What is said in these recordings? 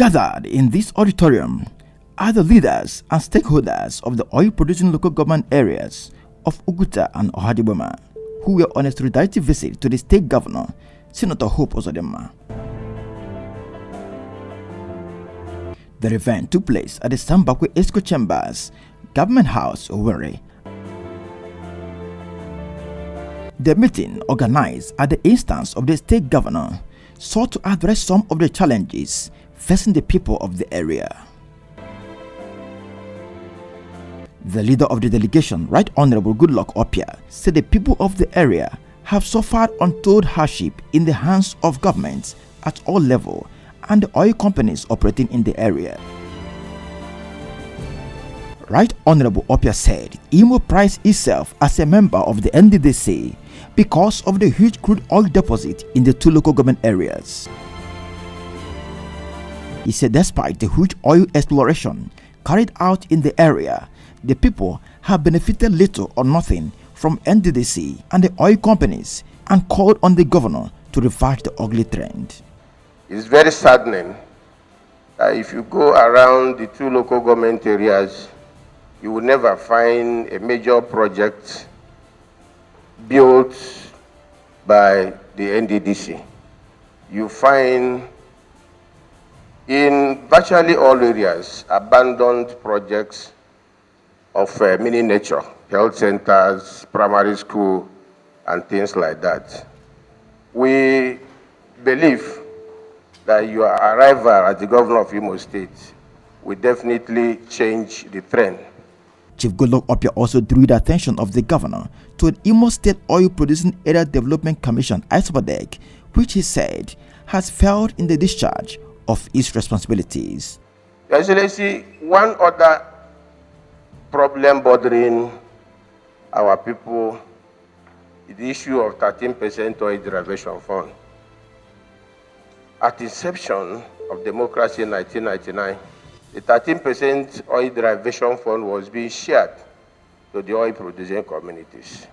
Gathered in this auditorium are the leaders and stakeholders of the oil-producing local government areas of Oguta and Ohaji, who were on a solidarity visit to the state governor, Senator Hope Uzodinma. The event took place at the Sambakwe Esco Chambers, Government House, Owerri. The meeting, organized at the instance of the state governor, sought to address some of the challenges facing the people of the area. The leader of the delegation, Right Honorable Goodluck Opia, said the people of the area have suffered untold hardship in the hands of governments at all levels and the oil companies operating in the area. Right Honorable Opia said Imo prized itself as a member of the NDDC because of the huge crude oil deposit in the two local government areas. He said despite the huge oil exploration carried out in the area, the people have benefited little or nothing from NDDC and the oil companies, and called on the governor to reverse the ugly trend. It's very saddening that if you go around the two local government areas, you will never find a major project built by the NDDC. You find in virtually all areas abandoned projects of mini nature, health centers, primary school, and things like that. We believe that your arrival as the governor of Imo State will definitely change the trend. Chief Goodluck Opia also drew the attention of the governor to an Imo State Oil Producing Area Development Commission, ISOPADEC, which he said has failed in the discharge of its responsibilities. Your Excellency, one other problem bothering our people is the issue of 13% oil derivation fund. At inception of democracy in 1999, the 13% oil derivation fund was being shared to the oil producing communities.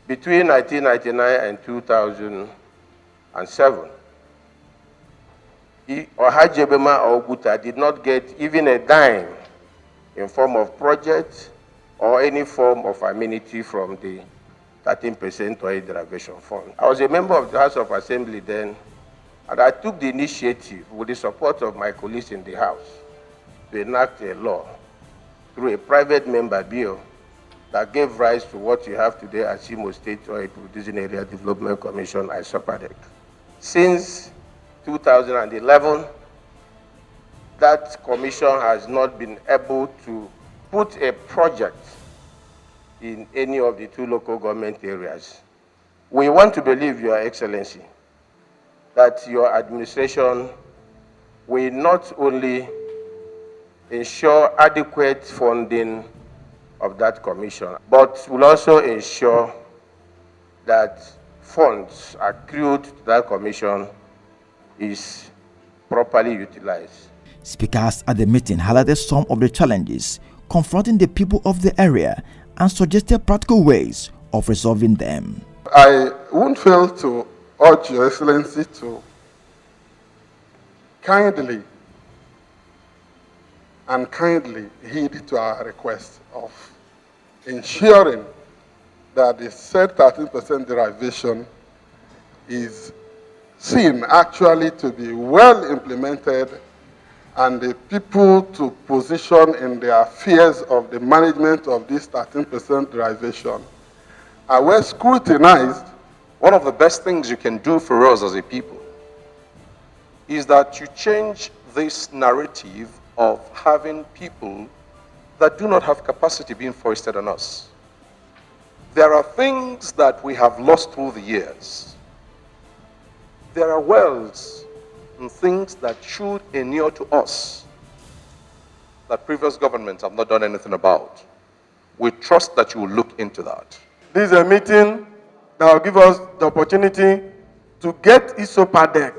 Between 1999 and 2007, Ohaji Egbema Oguta did not get even a dime in form of project or any form of amenity from the 13% oil derivation fund. I was a member of the House of Assembly then, and I took the initiative with the support of my colleagues in the House to enact a law through a private member bill that gave rise to what you have today as Imo State Oil Producing Area Development Commission, ISOPADEC. Since 2011, that commission has not been able to put a project in any of the two local government areas. We want to believe, Your Excellency, that your administration will not only ensure adequate funding of that commission, but will also ensure that funds accrued to that commission is properly utilized. Speakers at the meeting highlighted some of the challenges confronting the people of the area and suggested practical ways of resolving them. I won't fail to urge Your Excellency to kindly heed to our request of ensuring that the said 13% derivation is seen actually to be well implemented, and the people to position in their fears of the management of this 13% derivation are well scrutinized. One of the best things you can do for us as a people is that you change this narrative of having people that do not have capacity being foisted on us. There are things that we have lost through the years. There are wells and things that should inure to us that previous governments have not done anything about. We trust that you will look into that. This is a meeting that will give us the opportunity to get ISOPADEC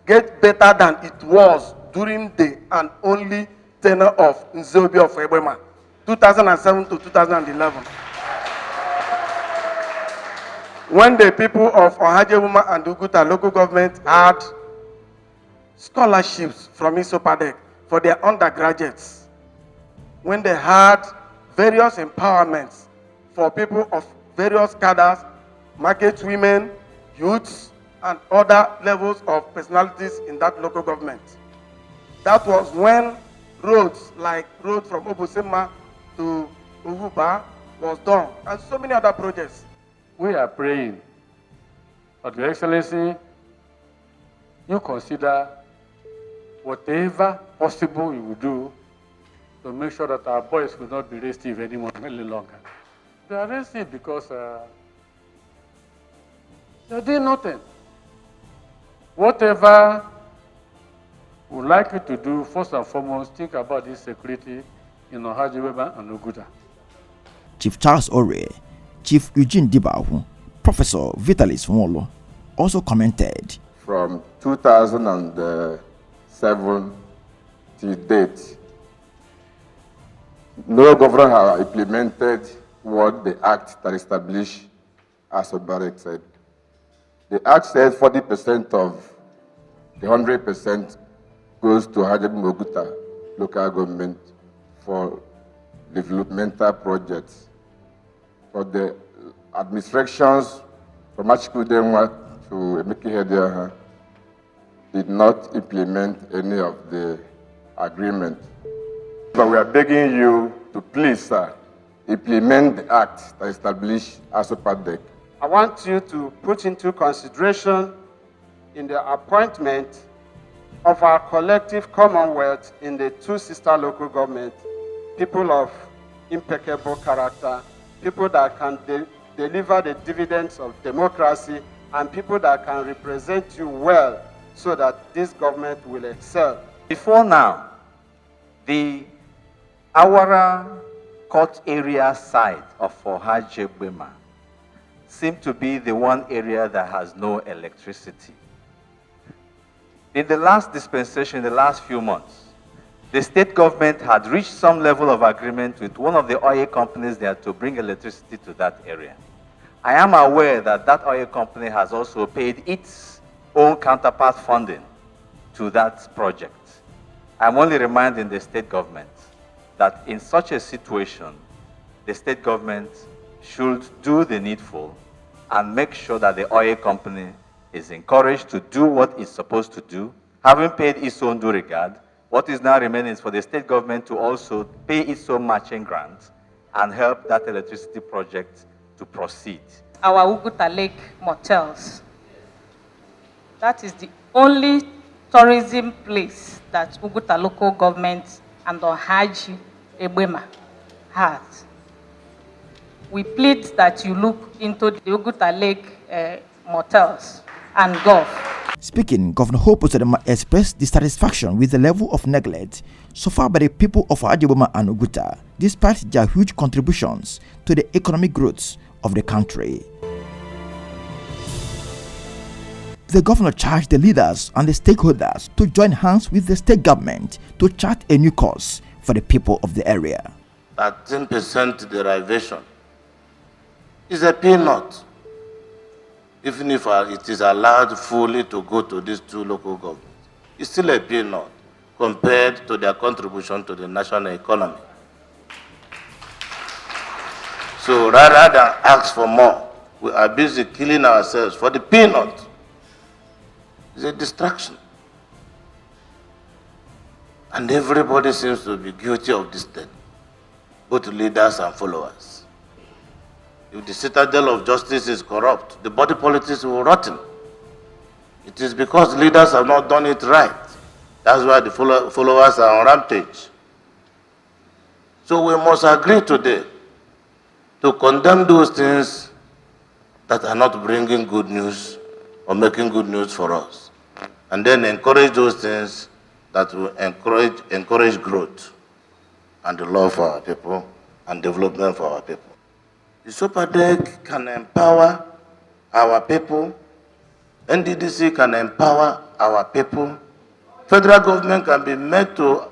get better than it was during the and only tenure of Nzeobi of Egbema, 2007 to 2011. When the people of Ohaji and Oguta local government had scholarships from ISOPADEC for their undergraduates when they had various empowerments for people of various cadres, market women, youths, and other levels of personalities in that local government. That was when roads like road from Obosema to Uhuba was done, and so many other projects. We are praying that Your Excellency, you consider whatever possible you will do to make sure that our boys will not be restive anymore any longer. They are restive because they're doing nothing. Whatever we would like you to do, first and foremost, think about this security in Ohaji, Egbema, and Oguta. Chief Charles Ore, Chief Eugene Dibahu, Professor Vitalis Nwolo also commented. From 2007 to date, no governor has implemented what the Act that established as Obarek said. The Act said 40% of the 100% goes to Ohaji Oguta local government for developmental projects. For the administrations from Achikudenwa to Emeke Hediaha did not implement any of the agreement. But we are begging you to please, sir, implement the act that established ASOPADEC. I want you to put into consideration in the appointment of our collective commonwealth in the two sister local governments, people of impeccable character, people that can deliver the dividends of democracy, and people that can represent you well so that this government will excel. Before now, the Awara court area side of Ohaji Egbema seemed to be the one area that has no electricity. In the last dispensation, in the last few months, the state government had reached some level of agreement with one of the oil companies there to bring electricity to that area. I am aware that that oil company has also paid its own counterpart funding to that project. I'm only reminding the state government that in such a situation, the state government should do the needful and make sure that the oil company is encouraged to do what it's supposed to do. Having paid its own due regard, what is now remaining is for the state government to also pay its own matching grant and help that electricity project to proceed. Our Oguta Lake motels. That is the only tourism place that Oguta local government and Ohaji Egbema has. We plead that you look into the Oguta Lake motels and Gov. Speaking, Governor Hope Uzodinma expressed dissatisfaction with the level of neglect suffered by the people of Ohaji Egbema and Oguta, despite their huge contributions to the economic growth of the country. The governor charged the leaders and the stakeholders to join hands with the state government to chart a new course for the people of the area. 13% derivation is a peanut, even if it is allowed fully to go to these two local governments. It's still a peanut compared to their contribution to the national economy. So rather than ask for more, we are busy killing ourselves for the peanut. It's a distraction. And everybody seems to be guilty of this thing, both leaders and followers. If the citadel of justice is corrupt, the body politics will rotten. It is because leaders have not done it right. That's why the followers are on rampage. So we must agree today to condemn those things that are not bringing good news or making good news for us, and then encourage those things that will encourage growth and the love for our people and development for our people. The SOPADEC can empower our people, NDDC can empower our people, federal government can be made to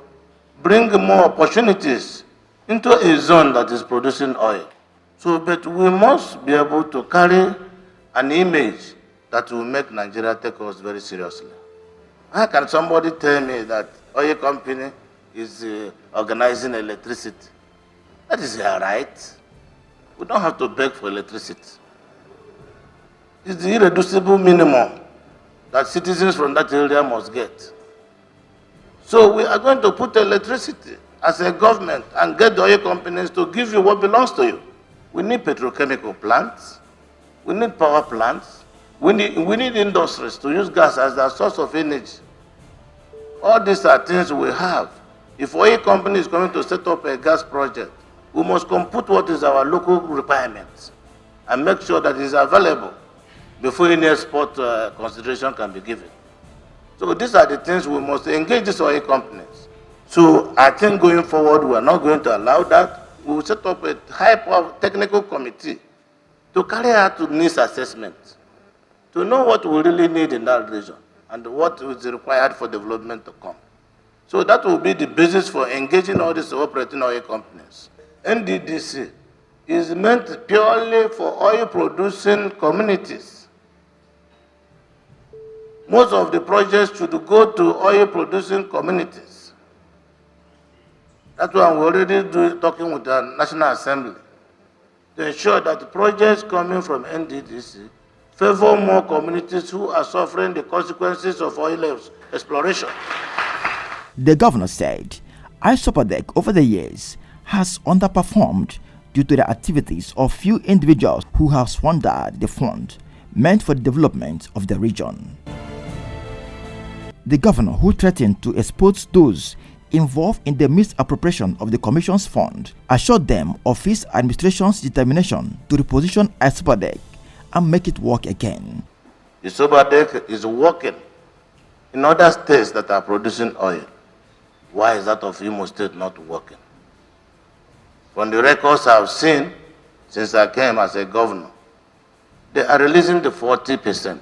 bring more opportunities into a zone that is producing oil. So, but we must be able to carry an image that will make Nigeria take us very seriously. How can somebody tell me that oil company is organizing electricity? That is their right. We don't have to beg for electricity. It's the irreducible minimum that citizens from that area must get. So we are going to put electricity as a government and get the oil companies to give you what belongs to you. We need petrochemical plants. We need power plants. We need industries to use gas as their source of energy. All these are things we have. If oil company is going to set up a gas project, we must compute what is our local requirements and make sure that it is available before any export consideration can be given. So these are the things we must engage these oil companies. So I think going forward, we are not going to allow that. We will set up a high-power technical committee to carry out needs assessment, to know what we really need in that region and what is required for development to come. So that will be the basis for engaging all these operating oil companies. NDDC is meant purely for oil-producing communities. Most of the projects should go to oil-producing communities. That's why we're already talking with the National Assembly to ensure that the projects coming from NDDC favor more communities who are suffering the consequences of oil exploration. The governor said ISOPADEC over the years has underperformed due to the activities of few individuals who have squandered the fund meant for the development of the region. The governor, who threatened to expose those involved in the misappropriation of the commission's fund, assured them of his administration's determination to reposition ISOPADEC and make it work again. The ISOPADEC is working in other states that are producing oil. Why is that of Imo State not working? From the records I've seen since I came as a governor, they are releasing the 40%,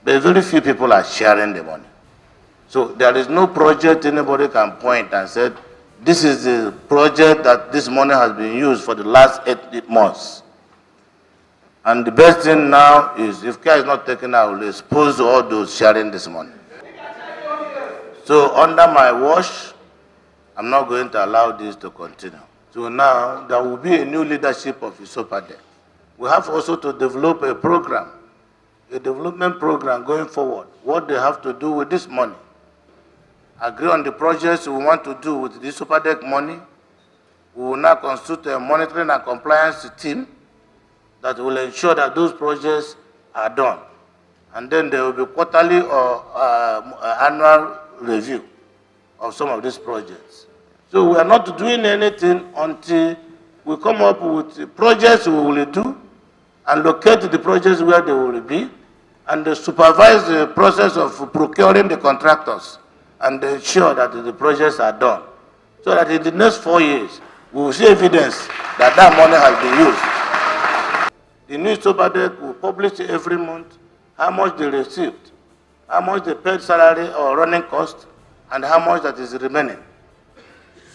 but very few people are sharing the money. So there is no project anybody can point and say, this is the project that this money has been used for the last 8 months. And the best thing now is, if care is not taken, I will expose all those sharing this money. So under my watch, I'm not going to allow this to continue. So now there will be a new leadership of ISOPADEC. We have also to develop a program, a development program going forward, what they have to do with this money. Agree on the projects we want to do with the ISOPADEC money. We will now constitute a monitoring and compliance team that will ensure that those projects are done. And then there will be quarterly or annual review of some of these projects. So we are not doing anything until we come up with the projects we will do and locate the projects where they will be and supervise the process of procuring the contractors and ensure that the projects are done. So that in the next 4 years, we will see evidence that that money has been used. The new ISOPADEC will publish every month how much they received, how much they paid salary or running cost, and how much that is remaining.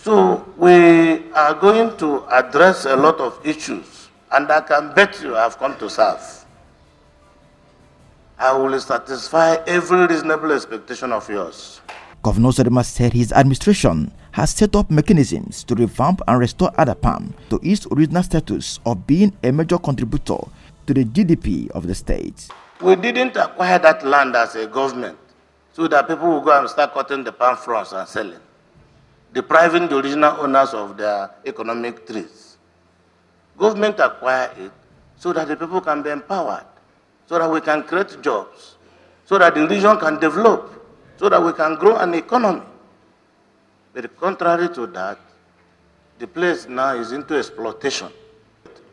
So we are going to address a lot of issues, and I can bet you I have come to serve. I will satisfy every reasonable expectation of yours. Governor Uzodinma said his administration has set up mechanisms to revamp and restore Adapam to its original status of being a major contributor to the GDP of the state. We didn't acquire that land as a government so that people will go and start cutting the palm fronds and selling, depriving the original owners of their economic trees. Government acquired it so that the people can be empowered, so that we can create jobs, so that the region can develop, so that we can grow an economy. But contrary to that, the place now is into exploitation.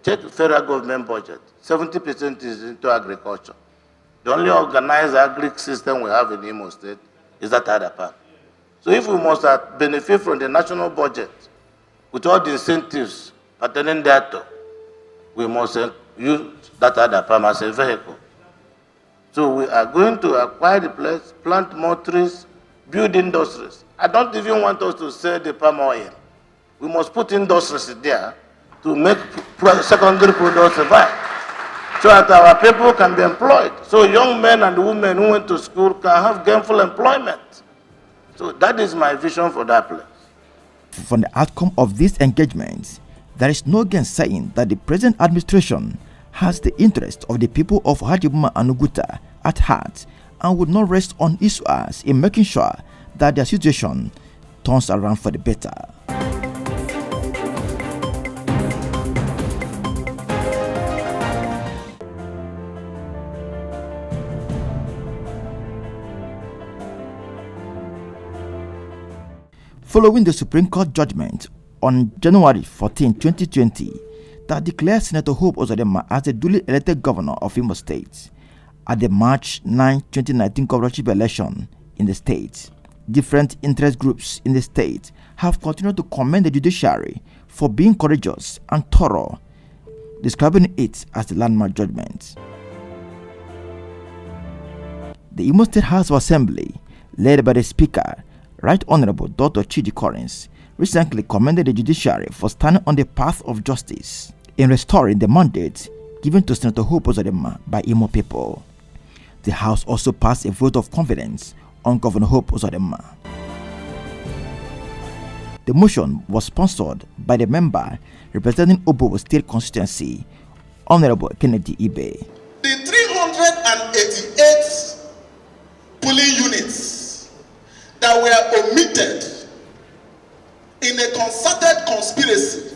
Check the federal government budget. 70% is into agriculture. The only organized agri system we have in Imo State is that Adapam. So if we must benefit from the national budget with all the incentives pertaining thereto, we must use that Adapam as a vehicle. So we are going to acquire the place, plant more trees, build industries. I don't even want us to sell the palm oil. We must put industries there to make secondary products survive. so that our people can be employed. So young men and women who went to school can have gainful employment. So that is my vision for that place. From the outcome of these engagements, there is no gainsaying that the present administration has the interest of the people of Egbema and Oguta at heart and would not rest on its ass in making sure that their situation turns around for the better. Following the Supreme Court judgment on January 14, 2020, that declared Senator Hope Uzodinma as the duly elected governor of Imo State at the March 9, 2019 governorship election in the state, different interest groups in the state have continued to commend the judiciary for being courageous and thorough, describing it as the landmark judgment. The Imo State House of Assembly, led by the Speaker, Right Honorable Dr. Chidi Collins, recently commended the judiciary for standing on the path of justice in restoring the mandate given to Senator Hope Uzodinma by Imo people. The House also passed a vote of confidence on Governor Hope Uzodinma. The motion was sponsored by the member representing Obo State constituency, Honorable Kennedy Ibe. The 388 polling units that were omitted in a concerted conspiracy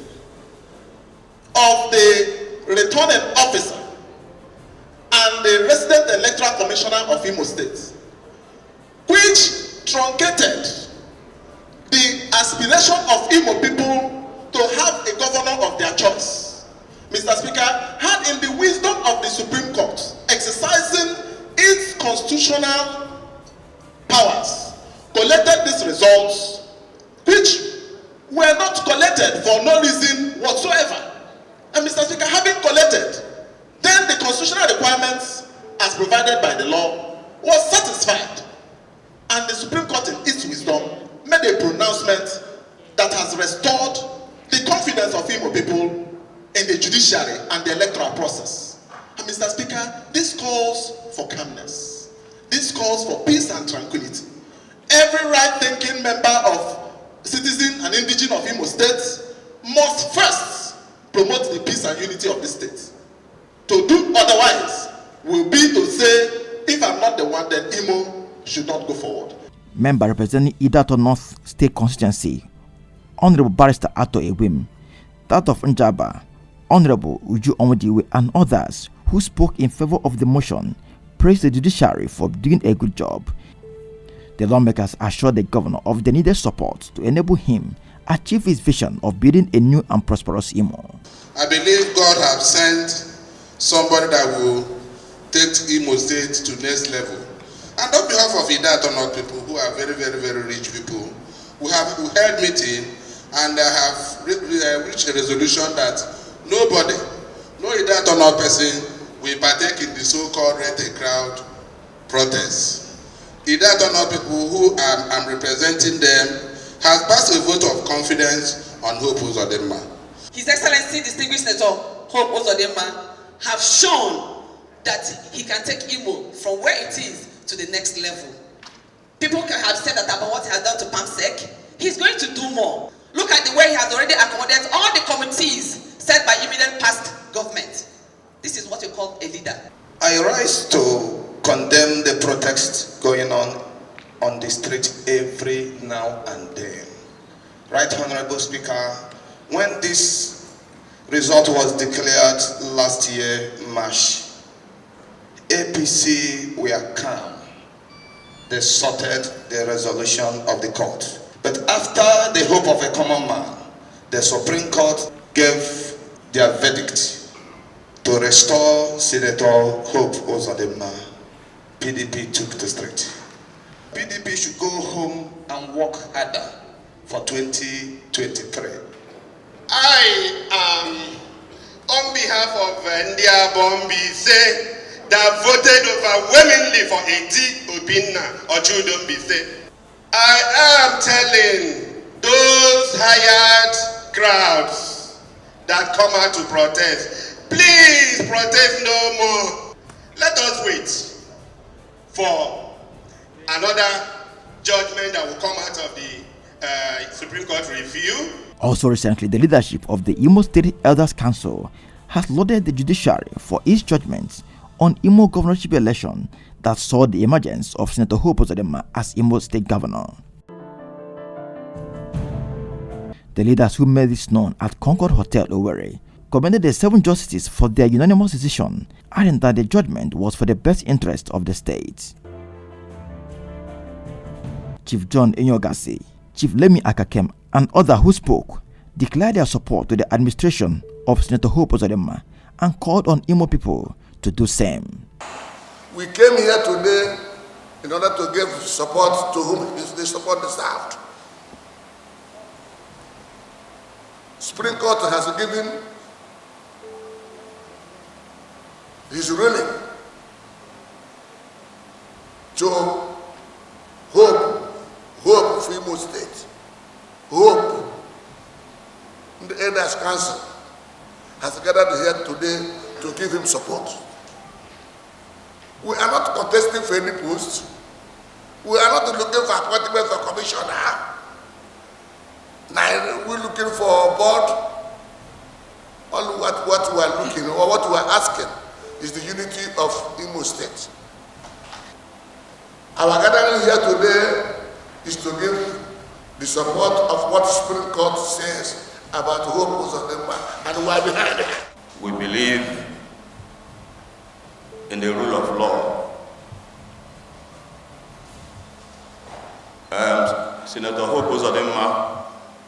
of the returning officer and the resident electoral commissioner of Imo State, which truncated the aspiration of Imo people to have a governor of their choice. Mr. Speaker, had in the wisdom of the Supreme Court exercising its constitutional powers, collected these results, which were not collected for no reason whatsoever. And Mr. Speaker, having collected, then the constitutional requirements as provided by the law was satisfied. And the Supreme Court in its wisdom made a pronouncement that has restored the confidence of Imo people in the judiciary and the electoral process. And Mr. Speaker, this calls for calmness. This calls for peace and tranquility. Every right-thinking member of citizen and indigene of Imo State must first promote the peace and unity of the state. To do otherwise will be to say, if I'm not the one, then Imo should not go forward. Member representing Idato North State constituency, Honorable Barrister Ato Ewim, that of Njaba, Honorable Uju Omodiwe, and others who spoke in favor of the motion praised the judiciary for doing a good job. The lawmakers assured the governor of the needed support to enable him achieve his vision of building a new and prosperous Imo. I believe God has sent somebody that will take Imo State to next level. And on behalf of Idato North people, who are very, very, very rich people, we held meeting and have reached a resolution that nobody, no Idato North person, will partake in the so-called rent-a-crowd protests. Idato North people who I'm representing them has passed a vote of confidence on Hope Uzodinma. His Excellency Distinguished Senator Hope Uzodinma have shown that he can take Imo from where it is to the next level. People can have said that about what he has done to PAMSEC. He's going to do more. Look at the way he has already accommodated all the committees set by immediate past government. This is what you call a leader. I rise to condemn the protest going on the street every now and then. Right Honorable Speaker, when this result was declared last year, March, APC were calm. They sorted the resolution of the court. But after the hope of a common man, the Supreme Court gave their verdict to restore Senator Hope Uzodinma. PDP took the street. PDP should go home and work harder for 2023. I am, on behalf of Ndia Bombise, that voted overwhelmingly for Edi Obinna Ochudonbise. I am telling those hired crowds that come out to protest Please protest no more. Let us wait for another judgment that will come out of the Supreme Court review. Also recently, the leadership of the Imo State Elders Council has lauded the judiciary for its judgments on Imo governorship election that saw the emergence of Senator Hope Uzodinma as Imo State Governor. The leaders who made this known at Concord Hotel, Owerri, commended the 7 justices for their unanimous decision, adding that the judgment was for the best interest of the state. Chief John Enyogasi, Chief Lemi Akakem, and others who spoke declared their support to the administration of Senator Hope Uzodinma and called on Imo people to do same. We came here today in order to give support to whom the support deserved. Supreme Court has given his ruling to Hope for Imo State. Hope, the Elders Council has gathered here today to give him support. We are not contesting for any post. We are not looking for appointment for commissioner. Now we're looking for a board. All what we are looking or what we are asking is the unity of Imo State. Our gathering here today is to give the support of what Supreme Court says about Hope Uzodinma and we are behind it. We believe in the rule of law. Senator Hope Uzodinma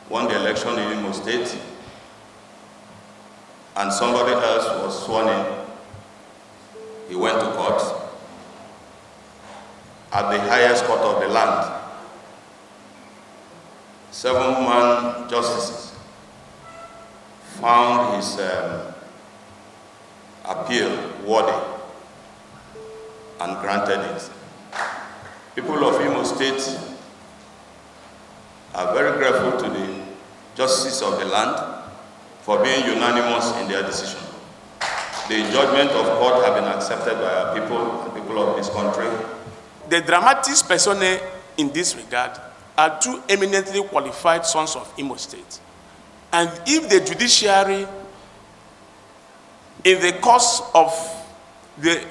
won the election in Imo State, and somebody else was sworn in. He went to court at the highest court of the land. 7-man justices found his appeal worthy and granted it. People of Imo State are very grateful to the justices of the land for being unanimous in their decision. The judgment of court have been accepted by our people, the people of this country. The dramatis personae in this regard are 2 eminently qualified sons of Imo State. And if the judiciary, in the course of the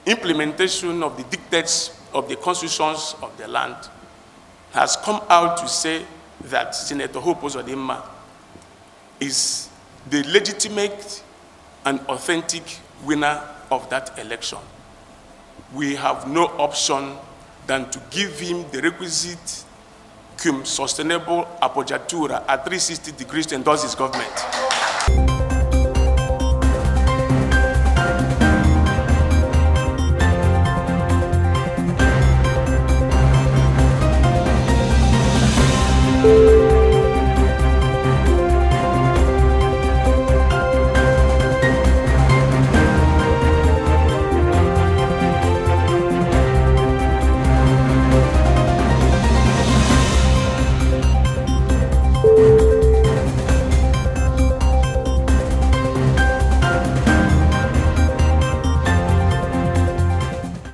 implementation of the dictates of the constitutions of the land, has come out to say that Senator Hope Uzodinma is the legitimate and authentic winner of that election, we have no option than to give him the requisite cum sustainable appoggiatura at 360 degrees to endorse his government.